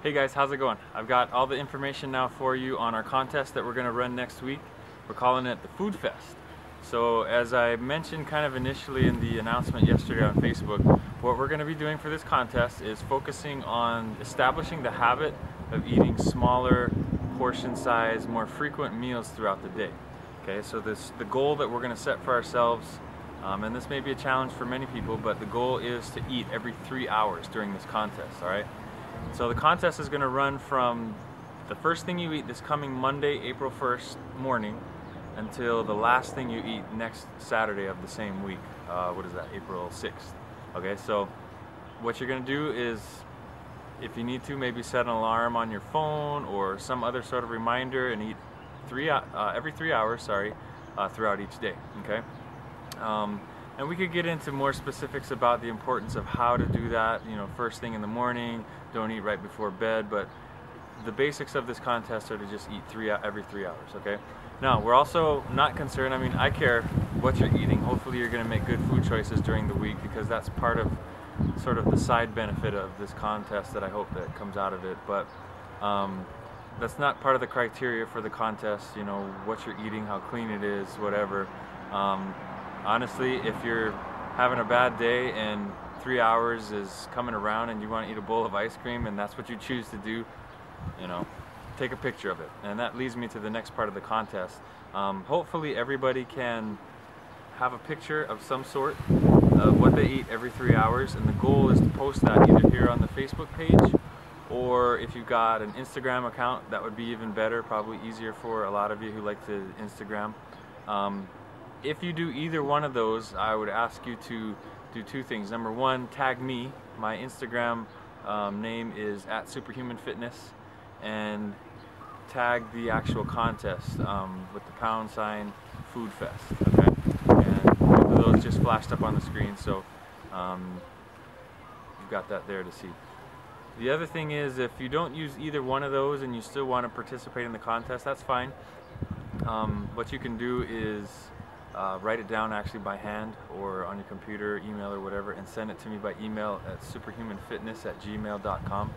Hey guys, how's it going? I've got all the information now for you on our contest that we're going to run next week. We're calling it the Food Fest. So as I mentioned kind of initially in the announcement yesterday on Facebook, what we're going to be doing for this contest is focusing on establishing the habit of eating smaller portion size, more frequent meals throughout the day. Okay, so the goal that we're going to set for ourselves, and this may be a challenge for many people, but the goal is to eat every 3 hours during this contest, all right? So the contest is going to run from the first thing you eat this coming Monday, April 1st morning, until the last thing you eat next Saturday of the same week. What is that, April 6th? Okay, so what you're going to do is, if you need to, maybe set an alarm on your phone or some other sort of reminder and eat every 3 hours, throughout each day, okay? And we could get into more specifics about the importance of how to do that, you know, first thing in the morning, don't eat right before bed, but the basics of this contest are to just eat every 3 hours, okay? Now, we're also not concerned, I mean, I care what you're eating. Hopefully you're going to make good food choices during the week, because that's part of sort of the side benefit of this contest that I hope that comes out of it. But that's not part of the criteria for the contest, you know, what you're eating, how clean it is, whatever. Honestly, if you're having a bad day and 3 hours is coming around and you want to eat a bowl of ice cream and that's what you choose to do, you know, take a picture of it. And that leads me to the next part of the contest. Hopefully everybody can have a picture of some sort of what they eat every 3 hours, and the goal is to post that either here on the Facebook page, or if you've got an Instagram account, that would be even better, probably easier for a lot of you who like to Instagram. If you do either one of those, I would ask you to do two things. Number one, tag me. My Instagram name is @superhumanfitness, and tag the actual contest with the # FoodFest. Okay, and both of those just flashed up on the screen, so you've got that there to see. The other thing is, if you don't use either one of those and you still want to participate in the contest, that's fine. What you can do is write it down actually by hand or on your computer, email or whatever, and send it to me by email at superhumanfitness@gmail.com.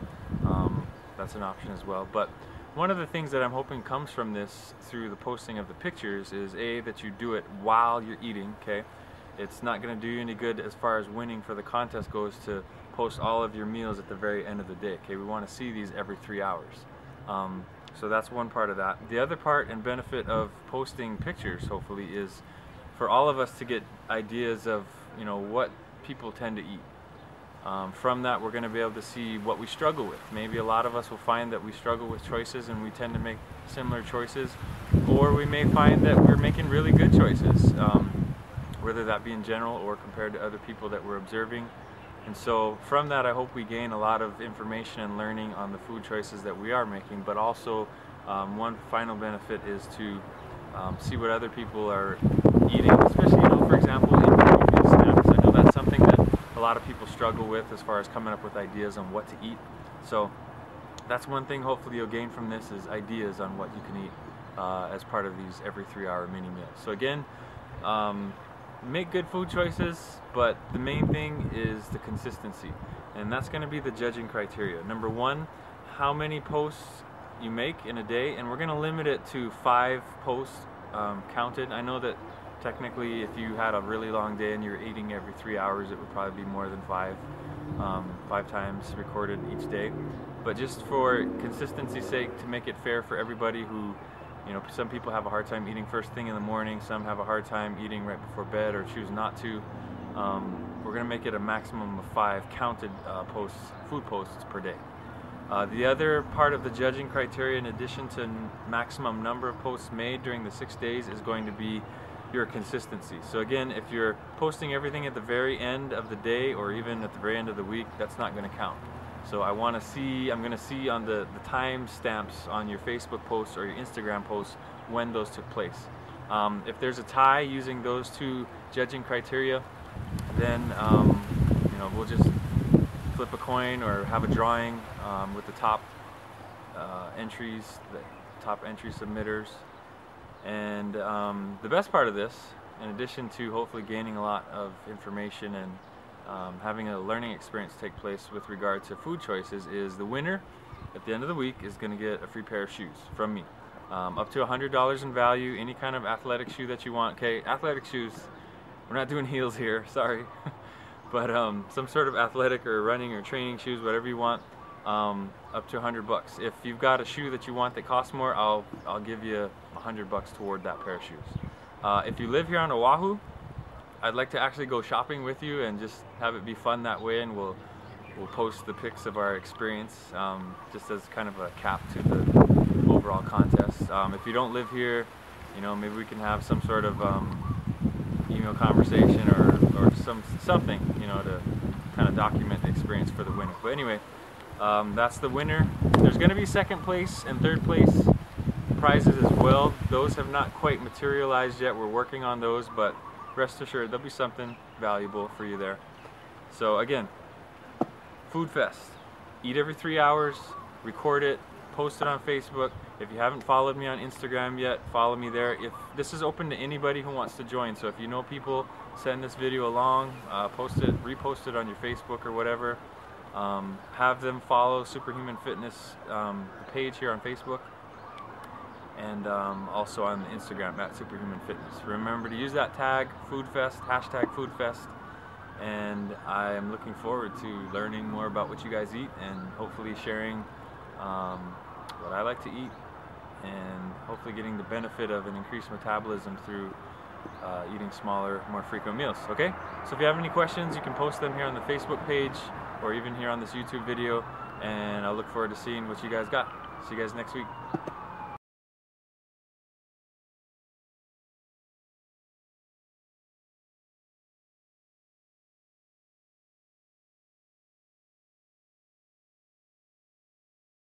That's an option as well. But one of the things that I'm hoping comes from this through the posting of the pictures is that you do it while you're eating, okay? It's not going to do you any good as far as winning for the contest goes to post all of your meals at the very end of the day, okay? We want to see these every 3 hours. So that's one part of that. The other part and benefit of posting pictures, hopefully, is for all of us to get ideas of, you know, what people tend to eat. From that, we're going to be able to see what we struggle with. Maybe a lot of us will find that we struggle with choices and we tend to make similar choices, or we may find that we're making really good choices, whether that be in general or compared to other people that we're observing. And so from that, I hope we gain a lot of information and learning on the food choices that we are making, but also one final benefit is to see what other people are eating, especially, you know, for example, in between snacks. I know that's something that a lot of people struggle with as far as coming up with ideas on what to eat. So that's one thing hopefully you'll gain from this, is ideas on what you can eat as part of these every 3 hour mini meals. So again, make good food choices, but the main thing is the consistency, and that's going to be the judging criteria. Number one, how many posts you make in a day, and we're going to limit it to 5 posts counted. I know that technically if you had a really long day and you're eating every 3 hours, it would probably be more than 5 times recorded each day, but just for consistency's sake, to make it fair for everybody who, you know, some people have a hard time eating first thing in the morning, some have a hard time eating right before bed or choose not to. We're going to make it a maximum of 5 counted food posts per day. The other part of the judging criteria, in addition to maximum number of posts made during the 6 days, is going to be your consistency. So again, if you're posting everything at the very end of the day or even at the very end of the week, that's not going to count. So I'm going to see on the time stamps on your Facebook posts or your Instagram posts when those took place. If there's a tie using those two judging criteria, then you know, we'll just flip a coin or have a drawing with the top entries, the top entry submitters. And the best part of this, in addition to hopefully gaining a lot of information and having a learning experience take place with regard to food choices, is the winner at the end of the week is going to get a free pair of shoes from me. Up to $100 in value, any kind of athletic shoe that you want. Okay, athletic shoes, we're not doing heels here, sorry. But some sort of athletic or running or training shoes, whatever you want, up to $100. If you've got a shoe that you want that costs more, I'll give you $100 toward that pair of shoes. If you live here on Oahu, I'd like to actually go shopping with you and just have it be fun that way, and we'll post the pics of our experience just as kind of a cap to the overall contest. If you don't live here, you know, maybe we can have some sort of email conversation or something, you know, to kind of document the experience for the winner. But anyway, that's the winner. There's going to be second place and third place prizes as well. Those have not quite materialized yet. We're working on those, but rest assured there'll be something valuable for you there. So again, FoodFest. Eat every 3 hours, record it, post it on Facebook. If you haven't followed me on Instagram yet, follow me there. If this is open to anybody who wants to join, so if you know people, send this video along, post it, repost it on your Facebook or whatever. Have them follow Superhuman Fitness, the page here on Facebook, and also on Instagram at Superhuman Fitness. Remember to use that tag, FoodFest, hashtag FoodFest. And I am looking forward to learning more about what you guys eat and hopefully sharing what I like to eat, and hopefully getting the benefit of an increased metabolism through eating smaller, more frequent meals. Okay? So if you have any questions, you can post them here on the Facebook page or even here on this YouTube video, and I'll look forward to seeing what you guys got. See you guys next week.